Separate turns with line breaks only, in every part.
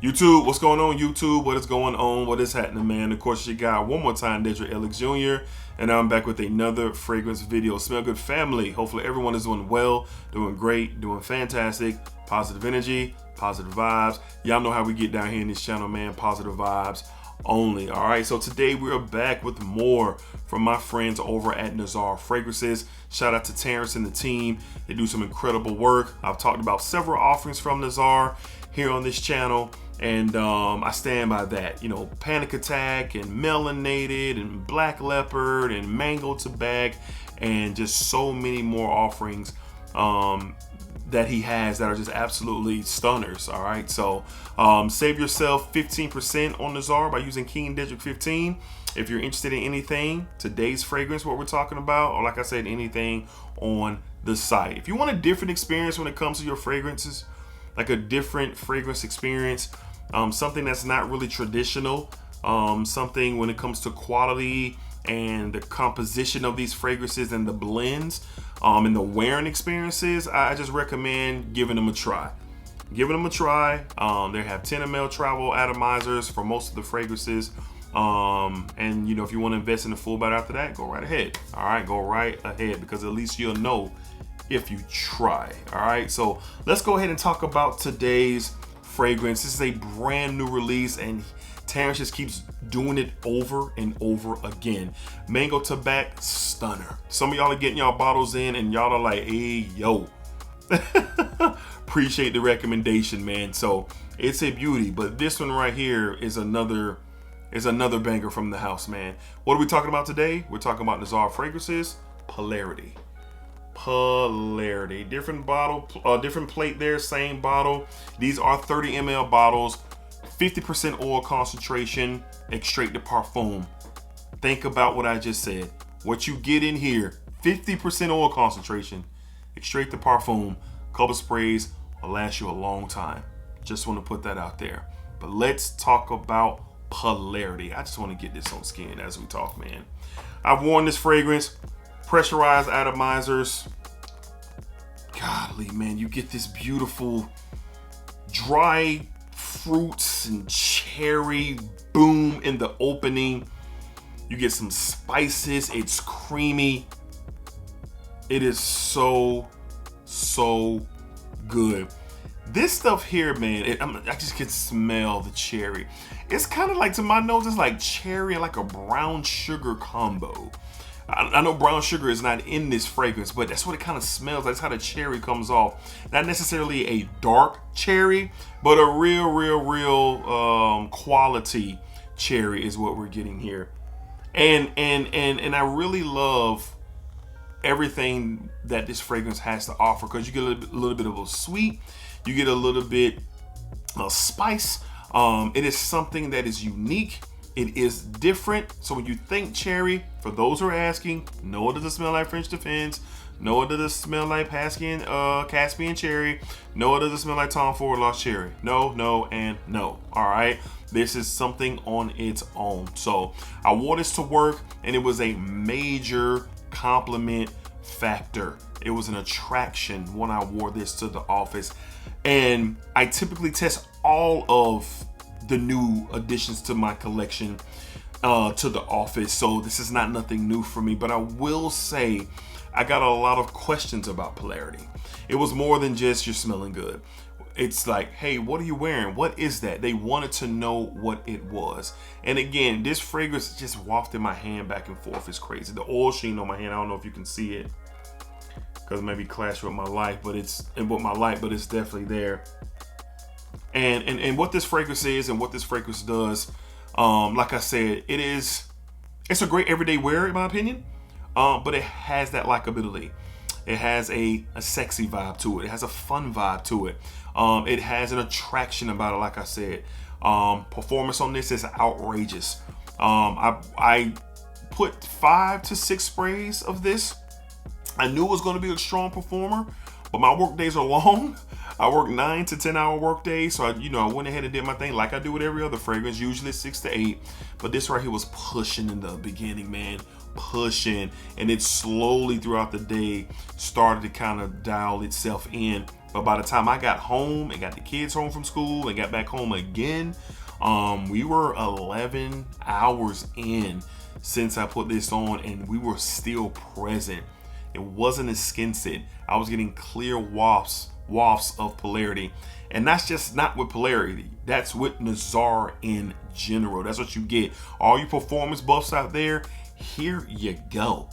YouTube, what's going on, YouTube? What is going on? What is happening, man? Of course, you got one more time, DEDRICKHICKSJR, and I'm back with another fragrance video. Smell good, family. Hopefully, everyone is doing well, doing great, doing fantastic. Positive energy, positive vibes. Y'all know how we get down here in this channel, man. Positive vibes only. All right, so today we're back with more from my friends over at Nazar Fragrances. Shout out to Terrence and the team. They do some incredible work. I've talked about several offerings from Nazar here on this channel, and I stand by that. You know, Panic Attack and Melanated and Black Leopard and Mango Tobacco and just so many more offerings that he has that are just absolutely stunners. All right, so save yourself 15% on Nazar by using King Dedrick 15 if you're interested in anything, today's fragrance, what we're talking about, or like I said, anything on the site. If you want a different experience when it comes to your fragrances, like a different fragrance experience, something that's not really traditional, something when it comes to quality and the composition of these fragrances and the blends, and the wearing experiences, I just recommend giving them a try. Giving them a try. They have 10 ml travel atomizers for most of the fragrances. And you know, if you want to invest in the full bite after that, go right ahead. All right, go right ahead, because at least you'll know if you try. All right, so let's go ahead and talk about today's fragrance. This is a brand new release, and Terrence just keeps doing it over and over again. Mango Tobacco Stunner. Some of y'all are getting y'all bottles in and y'all are like, hey, yo. Appreciate the recommendation, man. So it's a beauty, but this one right here is another banger from the house, man. What are we talking about today? We're talking about Nazar Fragrances, Polarity. Polarity. Different bottle, different plate there, same bottle. These are 30 ml bottles. 50% oil concentration, extrait de parfum. Think about what I just said. What you get in here, 50% oil concentration, extrait de parfum, couple sprays will last you a long time. Just want to put that out there. But let's talk about Polarity. I just want to get this on skin as we talk, man. I've worn this fragrance, pressurized atomizers. Golly, man, you get this beautiful dry fruits and cherry boom in the opening. You get some spices. It's creamy. It is so good. This stuff here, man, I just can smell the cherry. It's kind of like, to my nose, it's like cherry and like a brown sugar combo. I know brown sugar is not in this fragrance, but that's what it kind of smells like. That's how the cherry comes off. Not necessarily a dark cherry, but a real quality cherry is what we're getting here. And I really love everything that this fragrance has to offer, because you get a little bit of a sweet, you get a little bit of spice. It is something that is unique. It is different. So when you think cherry, for those who are asking, no, it doesn't smell like French Defense. No, it doesn't smell like Caspian cherry. No, it doesn't smell like Tom Ford Lost Cherry. No, and no. All right. This is something on its own. So I wore this to work, and it was a major compliment factor. It was an attraction when I wore this to the office. And I typically test all of the new additions to my collection to the office, so this is not nothing new for me. But I will say I got a lot of questions about Polarity. It was more than just you're smelling good. It's like, hey, what are you wearing? What is that? They wanted to know what it was. And again, this fragrance just wafted my hand back and forth. It's crazy. The oil sheen on my hand, I don't know if you can see it because it maybe clash with my light, but it's definitely there. And what this fragrance is and what this fragrance does, like I said, it's a great everyday wear in my opinion, but it has that likability. It has a sexy vibe to it. It has a fun vibe to it. It has an attraction about it, like I said. Performance on this is outrageous. I put 5 to 6 sprays of this. I knew it was going to be a strong performer, but my work days are long. I work 9 to 10 hour work days, so I went ahead and did my thing like I do with every other fragrance, usually 6 to 8. But this right here was pushing in the beginning, man, pushing, and it slowly throughout the day started to kind of dial itself in But by the time I got home and got the kids home from school and got back home again, we were 11 hours in since I put this on, and we were still present. It wasn't a skin scent. I was getting clear wafts of Polarity. And that's just not with Polarity. That's with Nazar in general. That's what you get. All you performance buffs out there, here you go.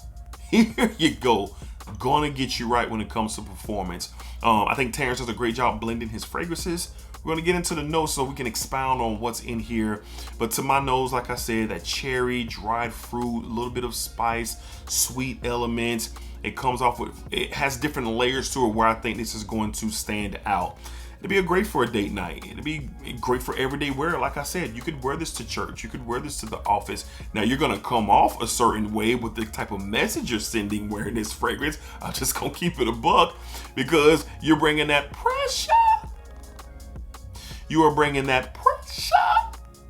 Here you go. Gonna get you right when it comes to performance. I think Terrence does a great job blending his fragrances. We're gonna get into the notes so we can expound on what's in here. But to my nose, like I said, that cherry, dried fruit, a little bit of spice, sweet elements. It comes off with, it has different layers to it where I think this is going to stand out. It'd be great for a date night. It'd be great for everyday wear. Like I said, you could wear this to church. You could wear this to the office. Now you're gonna come off a certain way with the type of message you're sending wearing this fragrance. I'm just gonna keep it a buck because you're bringing that pressure. You are bringing that pressure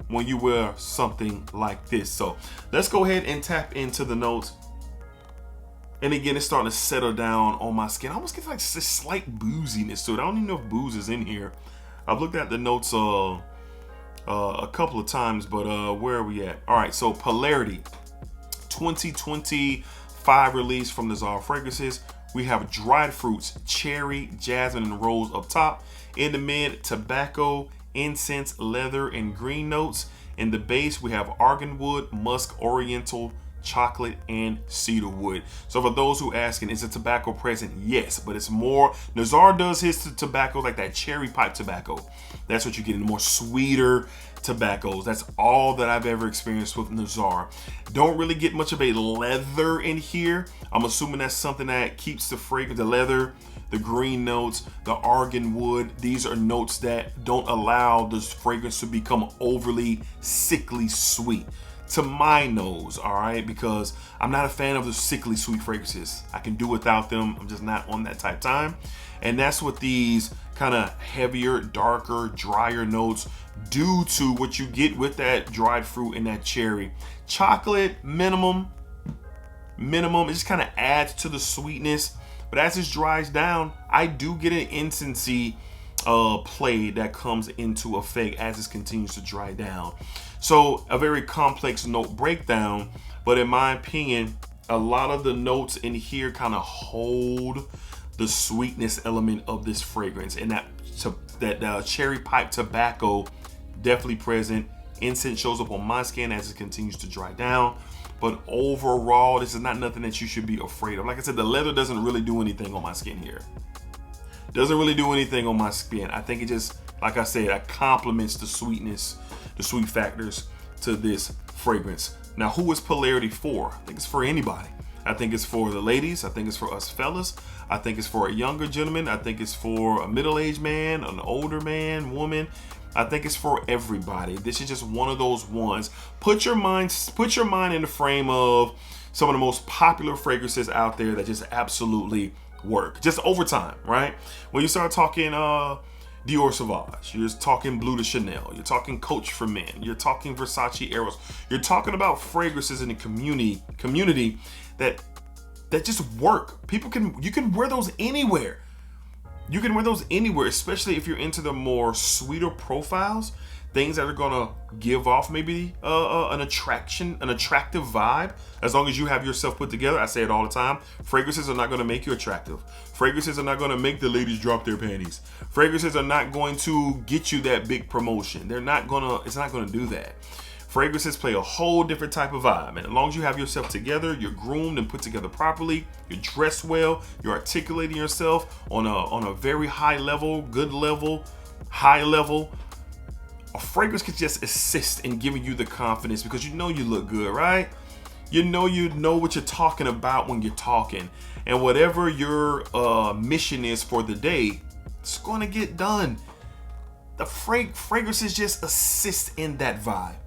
when you wear something like this. So let's go ahead and tap into the notes. And again, it's starting to settle down on my skin. I almost get like this slight booziness to it. I don't even know if booze is in here. I've looked at the notes a couple of times, but where are we at? All right, so Polarity 2025 release from Nazar Fragrances. We have dried fruits, cherry, jasmine, and rose up top. In the mid, tobacco, incense, leather, and green notes. In the base, we have arganwood, musk, oriental, chocolate, and cedarwood. So for those who asking, is the tobacco present? Yes, but it's more, Nazar does his tobacco like that cherry pipe tobacco. That's what you get in more sweeter tobaccos. That's all that I've ever experienced with Nazar. Don't really get much of a leather in here. I'm assuming that's something that keeps the fragrance, the leather, the green notes, the argan wood. These are notes that don't allow this fragrance to become overly sickly sweet to my nose, all right? Because I'm not a fan of the sickly sweet fragrances. I can do without them. I'm just not on that type of time. And that's what these kind of heavier, darker, drier notes due to what you get with that dried fruit and that cherry. Chocolate, minimum. It just kind of adds to the sweetness. But as this dries down, I do get an incensey play that comes into effect as this continues to dry down. So a very complex note breakdown, but in my opinion, a lot of the notes in here kind of hold the sweetness element of this fragrance, and that cherry pipe tobacco definitely present. Incense shows up on my skin as it continues to dry down. But overall, this is not nothing that you should be afraid of. Like I said, the leather doesn't really do anything on my skin here. Doesn't really do anything on my skin. I think it just, like I said, it complements the sweetness, the sweet factors to this fragrance. Now, who is Polarity for? I think it's for anybody. I think it's for the ladies. I think it's for us fellas. I think it's for a younger gentleman. I think it's for a middle-aged man, an older man, woman. I think it's for everybody. This is just one of those ones. Put your mind in the frame of some of the most popular fragrances out there that just absolutely work. Just over time, right? When you start talking Dior Sauvage, you're talking Bleu de Chanel, you're talking Coach for Men, you're talking Versace Eros, you're talking about fragrances in the community that just work. You can wear those anywhere. You can wear those anywhere, especially if you're into the more sweeter profiles, things that are gonna give off maybe an attractive vibe. As long as you have yourself put together, I say it all the time, fragrances are not gonna make you attractive. Fragrances are not gonna make the ladies drop their panties. Fragrances are not going to get you that big promotion. It's not gonna do that. Fragrances play a whole different type of vibe, and as long as you have yourself together, you're groomed and put together properly, you're dressed well, you're articulating yourself on a very high level, good level, high level, a fragrance could just assist in giving you the confidence because you know you look good, right? You know what you're talking about when you're talking, and whatever your mission is for the day, it's going to get done. The fragrances just assist in that vibe.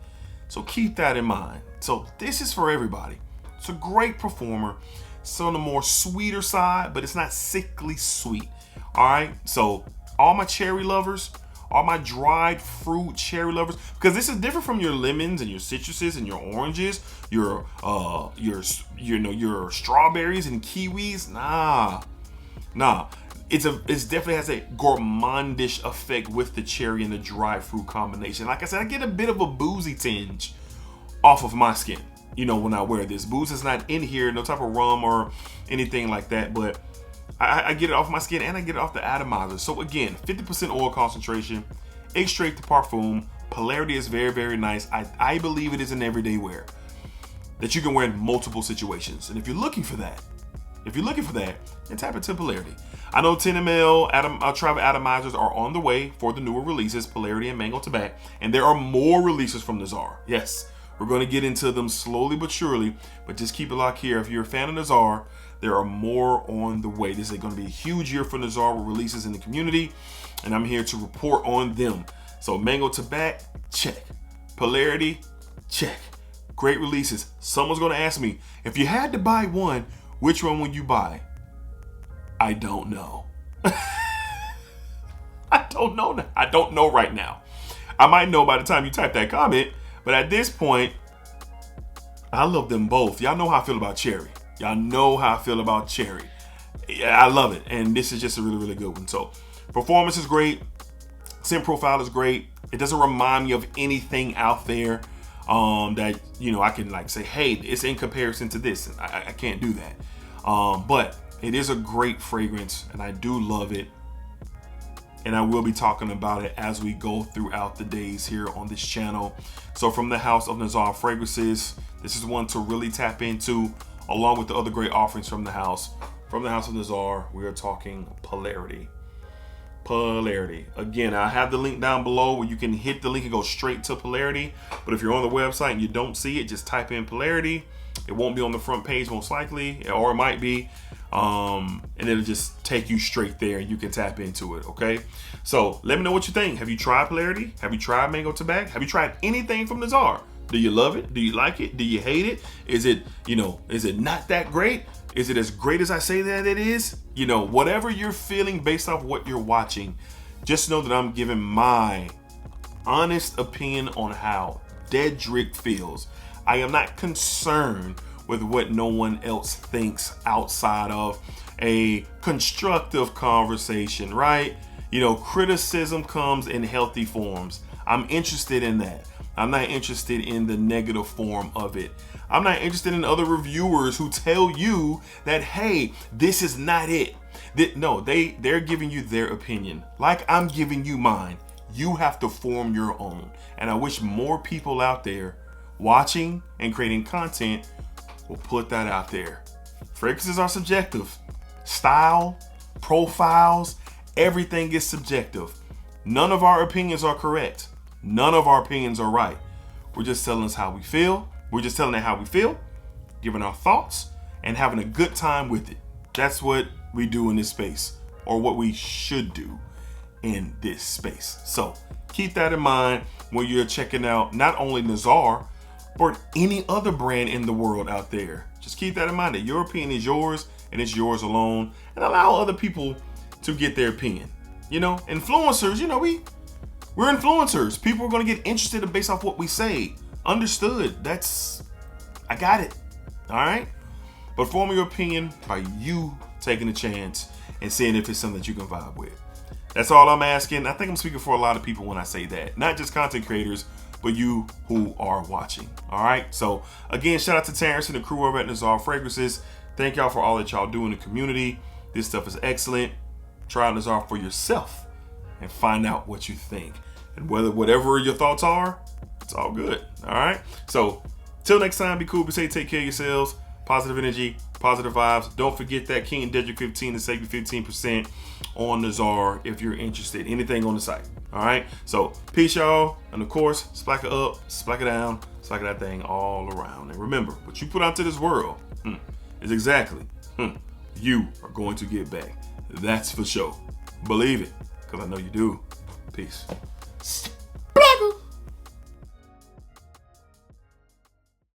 So keep that in mind. So this is for everybody. It's a great performer. It's on the more sweeter side, but it's not sickly sweet. All right. So all my cherry lovers, all my dried fruit cherry lovers, because this is different from your lemons and your citruses and your oranges, your strawberries and kiwis. Nah. It definitely has a gourmandish effect with the cherry and the dry fruit combination. Like I said, I get a bit of a boozy tinge off of my skin, you know, when I wear this. Booze is not in here, no type of rum or anything like that, but I get it off my skin and I get it off the atomizer. So again, 50% oil concentration, extrait de parfum. Polarity is very, very nice. I believe it is an everyday wear that you can wear in multiple situations. And if you're looking for that, then tap into Polarity. I know 10 ml travel atomizers are on the way for the newer releases, Polarity and Mango Tobacco, and there are more releases from Nazar. Yes, we're going to get into them slowly but surely, but just keep it locked here. If you're a fan of Nazar, there are more on the way. This is going to be a huge year for Nazar with releases in the community, and I'm here to report on them. So Mango Tobacco, check. Polarity, check. Great releases. Someone's going to ask me, if you had to buy one, which one would you buy? I don't know. I don't know. I don't know right now. I might know by the time you type that comment, but at this point, I love them both. Y'all know how I feel about cherry. Y'all know how I feel about cherry. Yeah, I love it. And this is just a really, really good one. So performance is great. Scent profile is great. It doesn't remind me of anything out there that, you know, I can like say, hey, it's in comparison to this. And I can't do that. But it is a great fragrance and I do love it. And I will be talking about it as we go throughout the days here on this channel. So from the house of Nazar Fragrances, this is one to really tap into, along with the other great offerings from the house. From the house of Nazar, we are talking Polarity. Polarity. Again, I have the link down below where you can hit the link and go straight to Polarity. But if you're on the website and you don't see it, just type in Polarity. It won't be on the front page most likely, or it might be. And it'll just take you straight there and you can tap into it, okay? So let me know what you think. Have you tried Polarity? Have you tried Mango Tobacco? Have you tried anything from Nazar? Do you love it? Do you like it? Do you hate it? Is it, you know, is it not that great? Is it as great as I say that it is? You know, whatever you're feeling based off what you're watching, just know that I'm giving my honest opinion on how Dedrick feels. I am not concerned with what no one else thinks outside of a constructive conversation, right? You know, criticism comes in healthy forms. I'm interested in that. I'm not interested in the negative form of it. I'm not interested in other reviewers who tell you that, hey, this is not it. No, they're giving you their opinion. Like I'm giving you mine. You have to form your own. And I wish more people out there watching and creating content will put that out there. Fragrances are subjective. Style, profiles, everything is subjective. None of our opinions are correct. None of our opinions are right. We're just telling us how we feel. We're just telling it how we feel, giving our thoughts, and having a good time with it. That's what we do in this space, or what we should do in this space. So keep that in mind when you're checking out not only Nazar, but any other brand in the world out there. Just keep that in mind that your opinion is yours and it's yours alone, and allow other people to get their opinion. You know, influencers, you know, we're influencers. People are going to get interested based off what we say. Understood. I got it. All right. But form your opinion by you taking a chance and seeing if it's something that you can vibe with. That's all I'm asking. I think I'm speaking for a lot of people when I say that. Not just content creators, but you who are watching. All right. So again, shout out to Terrence and the crew over at Nazar Fragrances. Thank y'all for all that y'all do in the community. This stuff is excellent. Try out Nazar for yourself and find out what you think. And whatever your thoughts are, it's all good. All right. So till next time, be cool, be safe, take care of yourselves. Positive energy, positive vibes. Don't forget that King Dedrick 15 to save you 15% on Nazar if you're interested. Anything on the site. All right. So peace, y'all. And of course, splack it up, splack it down, splack that thing all around. And remember, what you put out to this world is exactly you are going to get back. That's for sure. Believe it, because I know you do. Peace.